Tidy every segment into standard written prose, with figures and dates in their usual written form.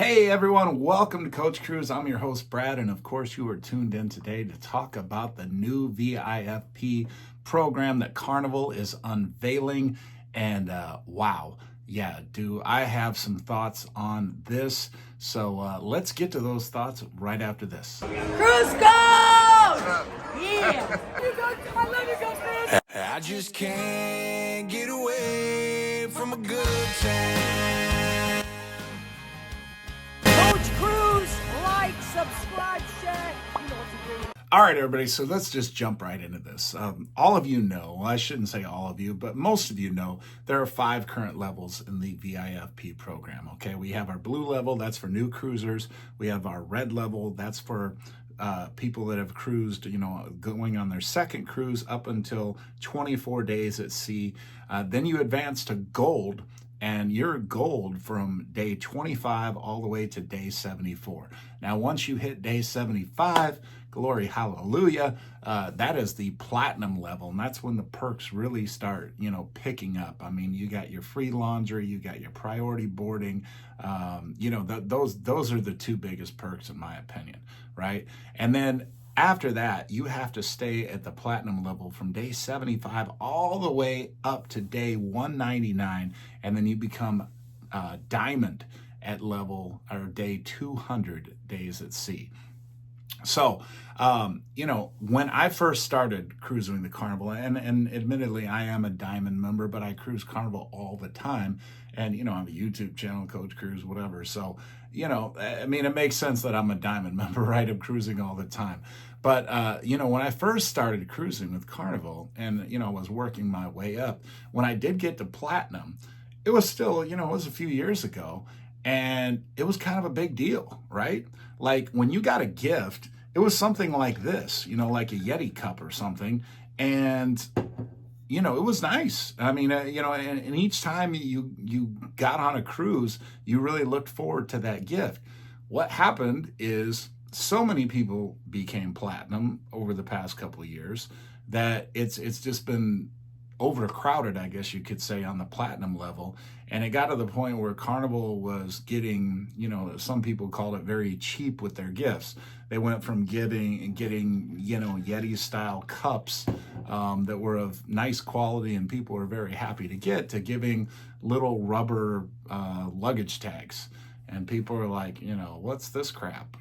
Hey everyone, welcome to Coach Cruise. I'm your host Brad, and of course you are tuned in today to talk about the new VIFP program that Carnival is unveiling. And wow, yeah, do I have some thoughts on this? So let's get to those thoughts right after this. Cruise go! Yeah! I love you, go Cruise! I just can't get away from a good time. Coach Cruise, like, subscribe, share. You know what to do. All right, everybody, so let's just jump right into this. All of you know, well, I shouldn't say all of you, but most of you know, there are 5 current levels in the VIFP program, okay? We have our blue level, that's for new cruisers. We have our red level, that's for people that have cruised, going on their second cruise up until 24 days at sea. Then you advance to gold, and you're gold from day 25 all the way to day 74. Now, once you hit day 75, glory, hallelujah, that is the platinum level, and that's when the perks really start, picking up. I mean, you got your free laundry, you got your priority boarding, those are the 2 biggest perks in my opinion, right? And then after that, you have to stay at the platinum level from day 75 all the way up to day 199, and then you become diamond at level or day 200 days at sea. So, when I first started cruising the Carnival, and admittedly I am a diamond member, but I cruise Carnival all the time, and I have a YouTube channel, Coach Cruise, whatever. So, it makes sense that I'm a diamond member, right? I'm cruising all the time. But, when I first started cruising with Carnival and, was working my way up, when I did get to platinum, it was still, it was a few years ago, and it was kind of a big deal, right? Like when you got a gift, it was something like this, like a Yeti cup or something. And, it was nice. I mean, and each time you got on a cruise, you really looked forward to that gift. What happened is so many people became platinum over the past couple of years that it's just been overcrowded, I guess you could say, on the platinum level. And it got to the point where Carnival was getting, some people called it very cheap with their gifts. They went from getting Yeti style cups that were of nice quality and people were very happy to get, to giving little rubber luggage tags. And people are like, what's this crap?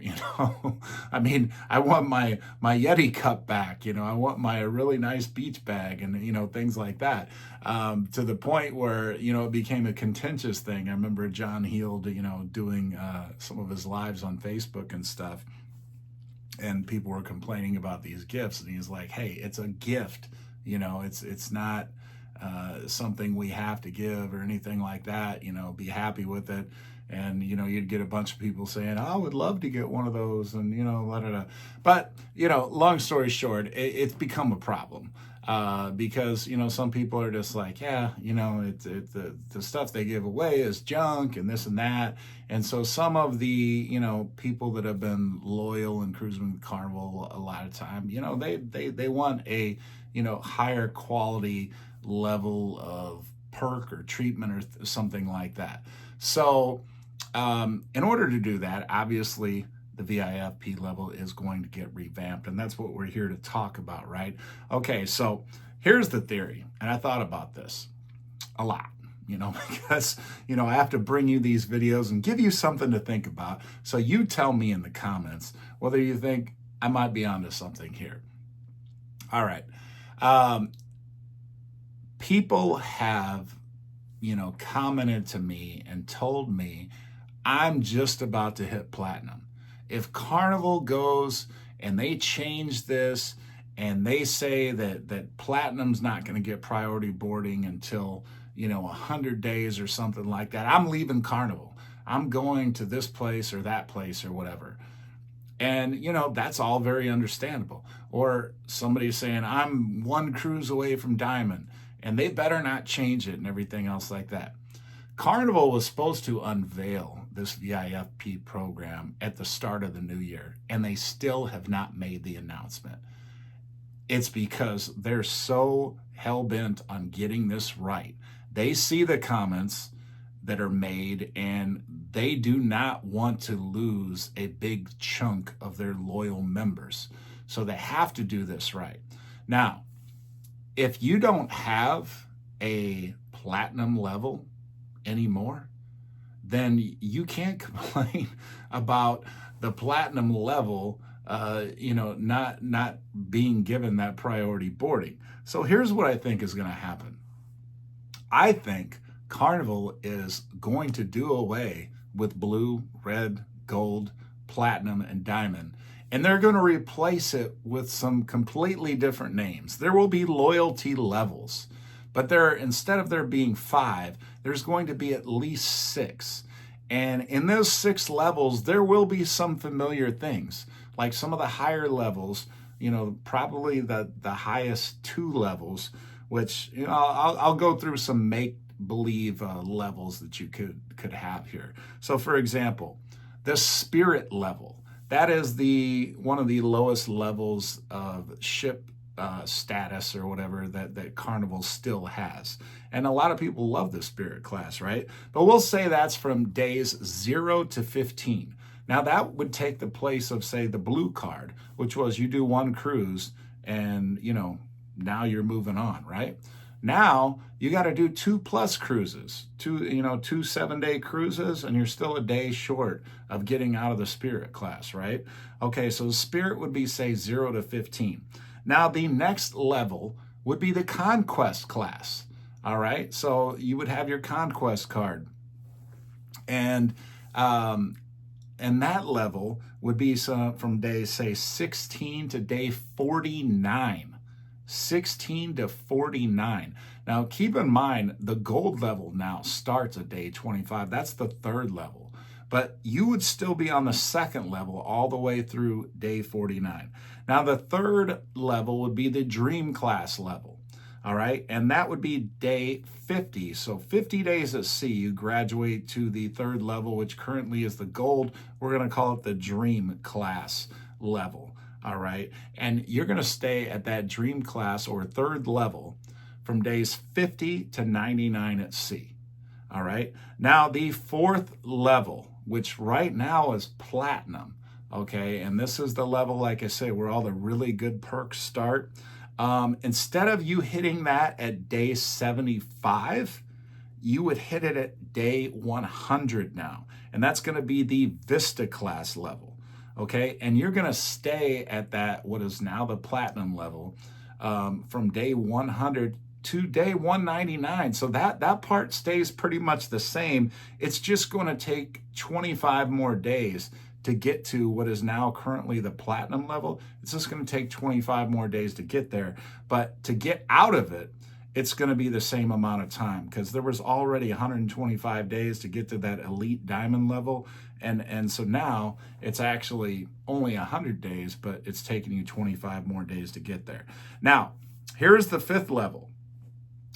I mean, I want my Yeti cup back. I want my really nice beach bag and, things like that. To the point where, it became a contentious thing. I remember John Heald, doing some of his lives on Facebook and stuff. And people were complaining about these gifts. And he's like, hey, it's a gift. It's not something we have to give or anything like that. Be happy with it. And, you'd get a bunch of people saying, I would love to get one of those and, But, long story short, it's become a problem because, some people are just like, yeah, the stuff they give away is junk and this and that. And so some of the, people that have been loyal and cruising with Carnival a lot of time, they want a, higher quality level of perk or treatment or something like that. So, in order to do that, obviously the VIFP level is going to get revamped, and that's what we're here to talk about, right? Okay, so here's the theory, and I thought about this a lot, because, I have to bring you these videos and give you something to think about. So you tell me in the comments whether you think I might be onto something here. All right. People have, commented to me and told me I'm just about to hit platinum. If Carnival goes and they change this and they say that platinum's not going to get priority boarding until, 100 days or something like that, I'm leaving Carnival. I'm going to this place or that place or whatever. And, that's all very understandable. Or somebody saying, I'm 1 cruise away from diamond, and they better not change it and everything else like that. Carnival was supposed to unveil this VIFP program at the start of the new year, and they still have not made the announcement. It's because they're so hell-bent on getting this right. They see the comments that are made, and they do not want to lose a big chunk of their loyal members. So they have to do this right. Now, if you don't have a platinum level anymore, then you can't complain about the platinum level, not being given that priority boarding. So here's what I think is going to happen. I think Carnival is going to do away with blue, red, gold, platinum, and diamond, and they're going to replace it with some completely different names. There will be loyalty levels, but instead of there being 5, there's going to be at least 6. And in those 6 levels, there will be some familiar things, like some of the higher levels, probably the highest 2 levels, which, I'll go through some make-believe levels that you could have here. So for example, the spirit level, that is one of the lowest levels of ship status or whatever that Carnival still has. And a lot of people love the spirit class, right? But we'll say that's from days 0 to 15. Now that would take the place of, say, the blue card, which was you do 1 cruise and, now you're moving on, right? Now you got to do 2+ cruises, 2 7-day cruises, and you're still a day short of getting out of the spirit class, right? Okay, so spirit would be, say, 0 to 15. Now the next level would be the conquest class. All right, so you would have your conquest card, and that level would be from day, say, 16 to day 49. 16 to 49. Now, keep in mind, the gold level now starts at day 25. That's the 3rd level. But you would still be on the 2nd level all the way through day 49. Now, the 3rd level would be the dream class level. All right, and that would be day 50. So 50 days at sea, you graduate to the 3rd level, which currently is the gold. We're going to call it the dream class level. All right, and you're going to stay at that dream class or 3rd level from days 50 to 99 at sea. All right, now the 4th level, which right now is platinum. Okay, and this is the level, like I say, where all the really good perks start. Instead of you hitting that at day 75, you would hit it at day 100 now, and that's going to be the Vista class level. Okay, and you're going to stay at that, what is now the platinum level, from day 100 to day 199. So that part stays pretty much the same. It's just going to take 25 more days to get to what is now currently the platinum level. It's just going to take 25 more days to get there. But to get out of it, it's going to be the same amount of time, because there was already 125 days to get to that elite diamond level. And so now it's actually only 100 days, but it's taking you 25 more days to get there. Now, here's the 5th level,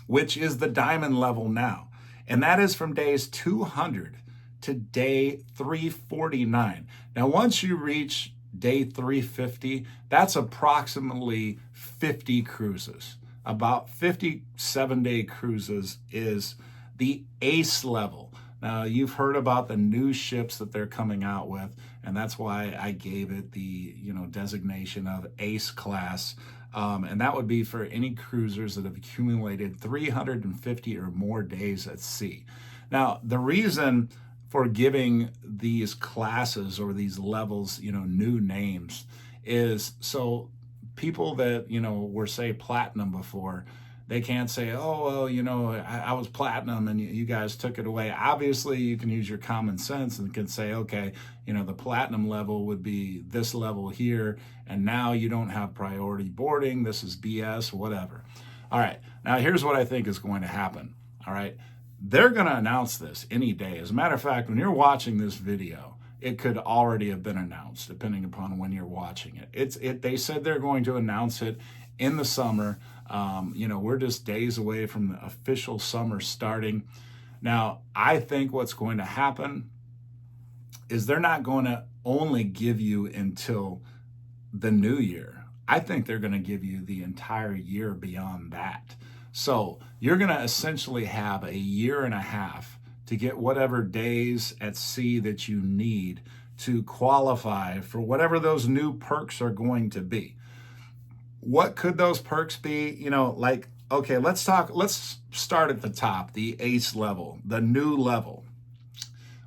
which is the diamond level now. And that is from days 200 to day 349. Now, once you reach day 350, that's approximately 50 cruises. About 57-day cruises is the ace level. Now, you've heard about the new ships that they're coming out with, and that's why I gave it the designation of ace class. And that would be for any cruisers that have accumulated 350 or more days at sea. Now, the reason for giving these classes or these levels, new names is so people that, were, say, platinum before, they can't say, oh, well, I was platinum and you guys took it away. Obviously, you can use your common sense and can say, okay, the platinum level would be this level here, and now you don't have priority boarding. This is BS, whatever. All right, now here's what I think is going to happen. All right, they're going to announce this any day. As a matter of fact, when you're watching this video, it could already have been announced, depending upon when you're watching it. They said they're going to announce it in the summer. We're just days away from the official summer starting. Now, I think what's going to happen is they're not going to only give you until the new year. I think they're going to give you the entire year beyond that. So you're going to essentially have a year and a half to get whatever days at sea that you need to qualify for whatever those new perks are going to be. What could those perks be? You know, like, okay, let's start at the top, the ace level, the new level.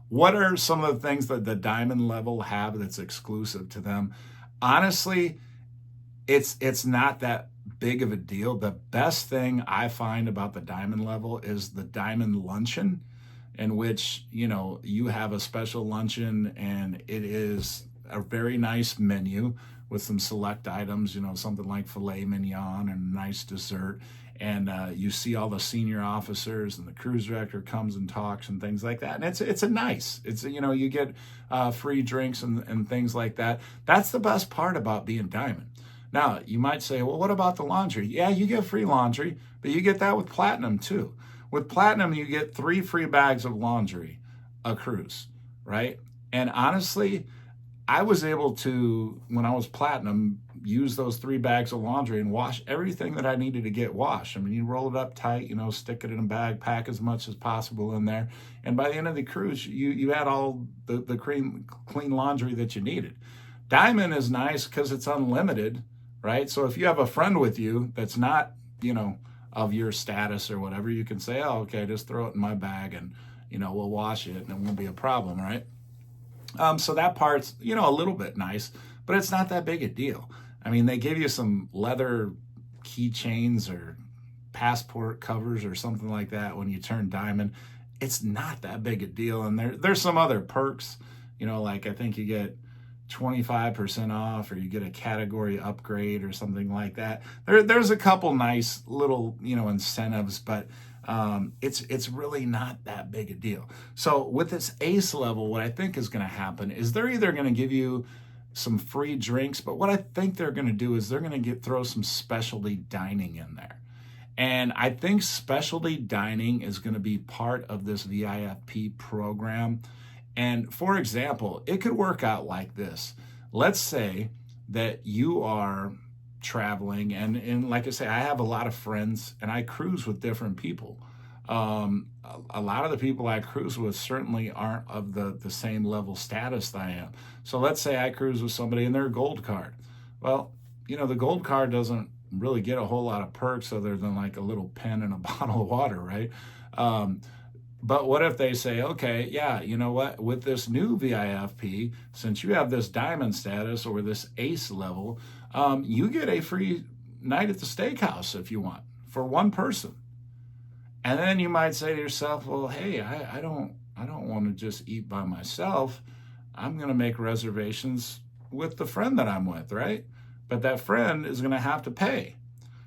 What are some of the things that the diamond level have that's exclusive to them? Honestly, it's not that big of a deal. The best thing I find about the diamond level is the diamond luncheon, in which, you know, you have a special luncheon and it is a very nice menu with some select items, you know, something like filet mignon and a nice dessert. And you see all the senior officers and the cruise director comes and talks and things like that. And it's you know, you get free drinks and things like that. That's the best part about being diamond. Now, you might say, well, what about the laundry? Yeah, you get free laundry, but you get that with platinum too. With platinum, you get 3 free bags of laundry a cruise, right? And honestly, I was able to, when I was platinum, use those 3 bags of laundry and wash everything that I needed to get washed. I mean, you roll it up tight, you know, stick it in a bag, pack as much as possible in there. And by the end of the cruise, you had all the clean laundry that you needed. Diamond is nice because it's unlimited, right? So if you have a friend with you that's not, you know, of your status or whatever, you can say, oh, okay, just throw it in my bag and, you know, we'll wash it and it won't be a problem, right? So that part's, you know, a little bit nice, but it's not that big a deal. I mean, they give you some leather keychains or passport covers or something like that when you turn diamond. It's not that big a deal. And there's some other perks, you know, like I think you get 25% off or you get a category upgrade or something like that. There's a couple nice little, you know, incentives, but it's really not that big a deal. So with this ace level, what I think is going to happen is they're either going to give you some free drinks, but what I think they're going to do is they're going to throw some specialty dining in there. And I think specialty dining is going to be part of this VIFP program. And for example, it could work out like this. Let's say that you are traveling, and like I say, I have a lot of friends and I cruise with different people. A lot of the people I cruise with certainly aren't of the same level status that I am. So let's say I cruise with somebody and they're a gold card. Well, you know, the gold card doesn't really get a whole lot of perks other than like a little pen and a bottle of water, right? But what if they say, okay, yeah, you know what, with this new VIFP, since you have this diamond status or this ace level, you get a free night at the steakhouse if you want for one person. And then you might say to yourself, well, hey, I don't want to just eat by myself. I'm going to make reservations with the friend that I'm with, right? But that friend is going to have to pay.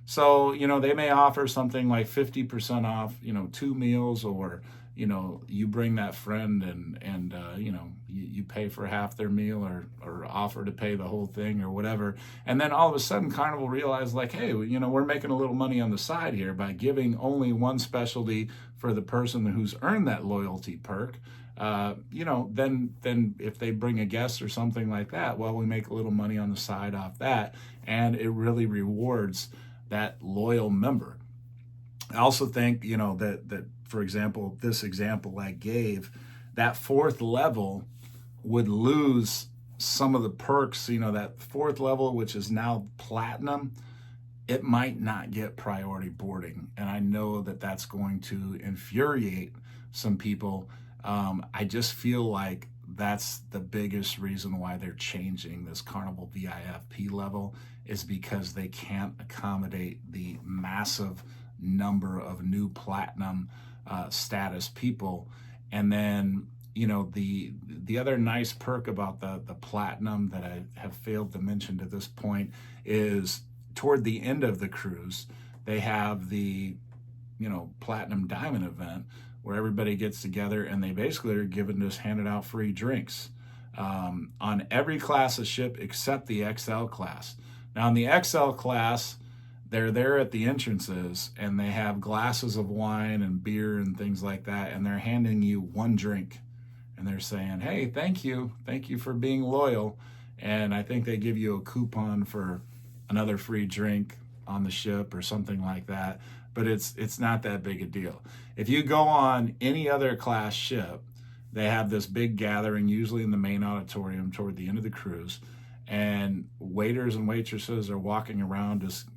So, you know, they may offer something like 50% off, you know, 2 meals, or, you know, you bring that friend and you know, you pay for half their meal or offer to pay the whole thing or whatever. And then all of a sudden Carnival realized like, hey, you know, we're making a little money on the side here by giving only one specialty for the person who's earned that loyalty perk. You know, then if they bring a guest or something like that, well, we make a little money on the side off that, and it really rewards that loyal member. I also think, you know, that for example, this example I gave, that 4th level would lose some of the perks. You know, that 4th level, which is now platinum, it might not get priority boarding. And I know that that's going to infuriate some people. I just feel like that's the biggest reason why they're changing this Carnival VIFP level, is because they can't accommodate the massive number of new platinum status people. And then, you know, the other nice perk about the platinum that I have failed to mention to this point is toward the end of the cruise, they have the, you know, platinum diamond event where everybody gets together and they basically are handed out free drinks on every class of ship except the XL class. Now in the XL class, they're there at the entrances and they have glasses of wine and beer and things like that, and they're handing you one drink and they're saying, hey, thank you for being loyal. And I think they give you a coupon for another free drink on the ship or something like that. but it's not that big a deal. If you go on any other class ship, they have this big gathering, usually in the main auditorium toward the end of the cruise, and waiters and waitresses are walking around just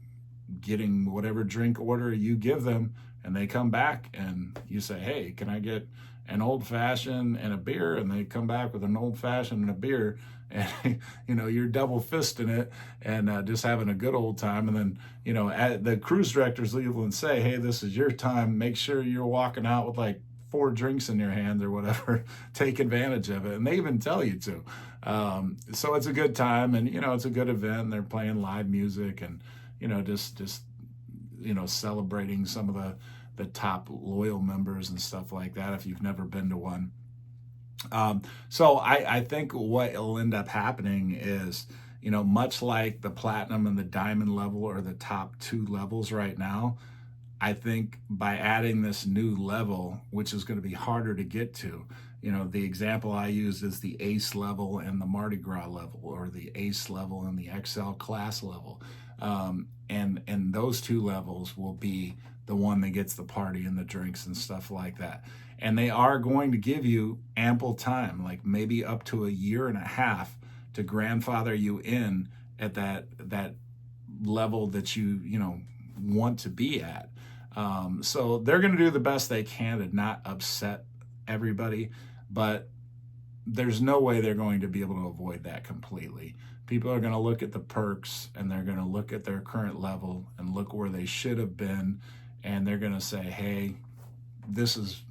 getting whatever drink order you give them, and they come back and you say, hey, can I get an old fashioned and a beer? And they come back with an old fashioned and a beer, and you're double fisting it and just having a good old time. And then the cruise directors leave and say, hey, this is your time, make sure you're walking out with like 4 drinks in your hand or whatever. Take advantage of it, and they even tell you to. So it's a good time, and it's a good event. They're playing live music and just celebrating some of the top loyal members and stuff like that, if you've never been to one. So I think what will end up happening is, much like the platinum and the diamond level are the top 2 levels right now, I think by adding this new level, which is going to be harder to get to, the example I use is the Ace level and the Mardi Gras level, or the Ace level and the XL class level. And those 2 levels will be the one that gets the party and the drinks and stuff like that. And they are going to give you ample time, like maybe up to 1.5 years, to grandfather you in at that level that you want to be at. So they're going to do the best they can to not upset everybody, but there's no way they're going to be able to avoid that completely. People are going to look at the perks, and they're going to look at their current level and look where they should have been, and they're going to say, hey, this is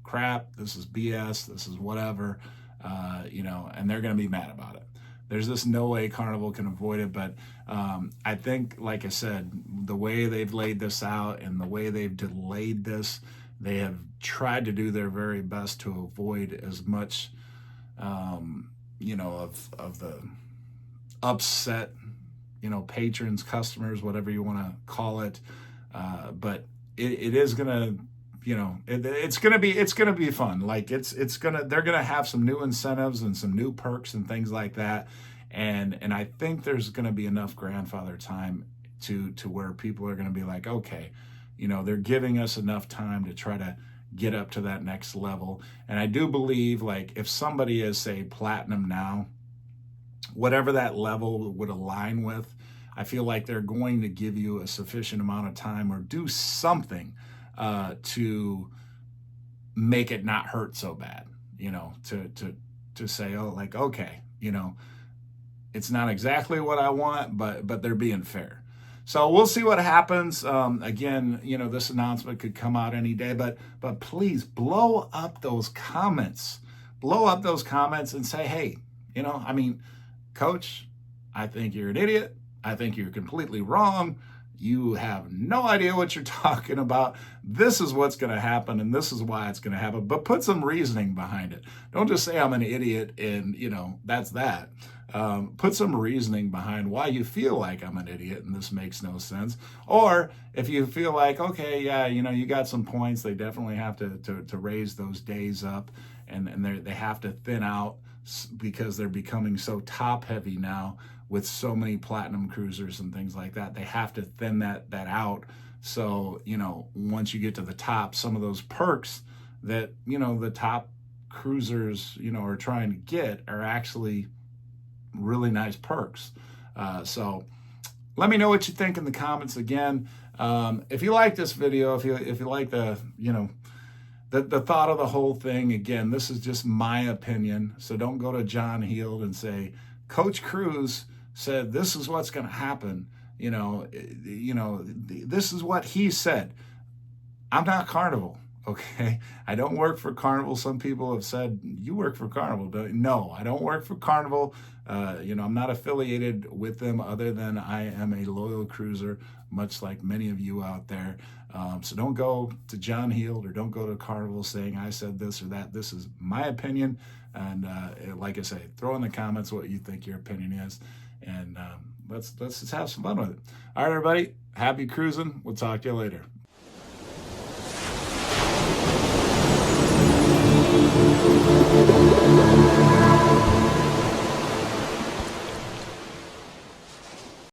crap, this is BS, this is whatever, and they're going to be mad about it. There's just no way Carnival can avoid it. But I think, like I said, the way they've laid this out and the way they've delayed this, they have tried to do their very best to avoid as much, of the upset, patrons, customers, whatever you want to call it. But it is going to, it's going to be fun. Like they're going to have some new incentives and some new perks and things like that. And I think there's going to be enough grandfather time to where people are going to be like, okay, they're giving us enough time to try to get up to that next level. And I do believe, like, if somebody is, say, platinum now, whatever that level would align with, I feel like they're going to give you a sufficient amount of time or do something to make it not hurt so bad, to say, oh, like, okay, it's not exactly what I want, but they're being fair. So we'll see what happens. Again, this announcement could come out any day, but please blow up those comments. Blow up those comments and say, hey, Coach, I think you're an idiot. I think you're completely wrong. You have no idea what you're talking about. This is what's going to happen, and this is why it's going to happen. But put some reasoning behind it. Don't just say I'm an idiot and, that's that. Put some reasoning behind why you feel like I'm an idiot and this makes no sense. Or if you feel like, okay, yeah, you got some points, they definitely have to raise those days up, and they have to thin out because they're becoming so top heavy now with so many platinum cruisers and things like that. They have to thin that out. So, once you get to the top, some of those perks that, the top cruisers, are trying to get are actually really nice perks. So let me know what you think in the comments. Again, if you like this video, if you like the thought of the whole thing, again, this is just my opinion. So don't go to John Heald and say, Coach Cruz said this is what's going to happen. This is what he said. I'm not Carnival. Okay, I don't work for Carnival. Some people have said, you work for Carnival. No, I don't work for Carnival. I'm not affiliated with them other than I am a loyal cruiser, much like many of you out there. So don't go to John Heald or don't go to Carnival saying I said this or that. This is my opinion. And like I say, throw in the comments what you think your opinion is. And let's just have some fun with it. All right, everybody, happy cruising. We'll talk to you later.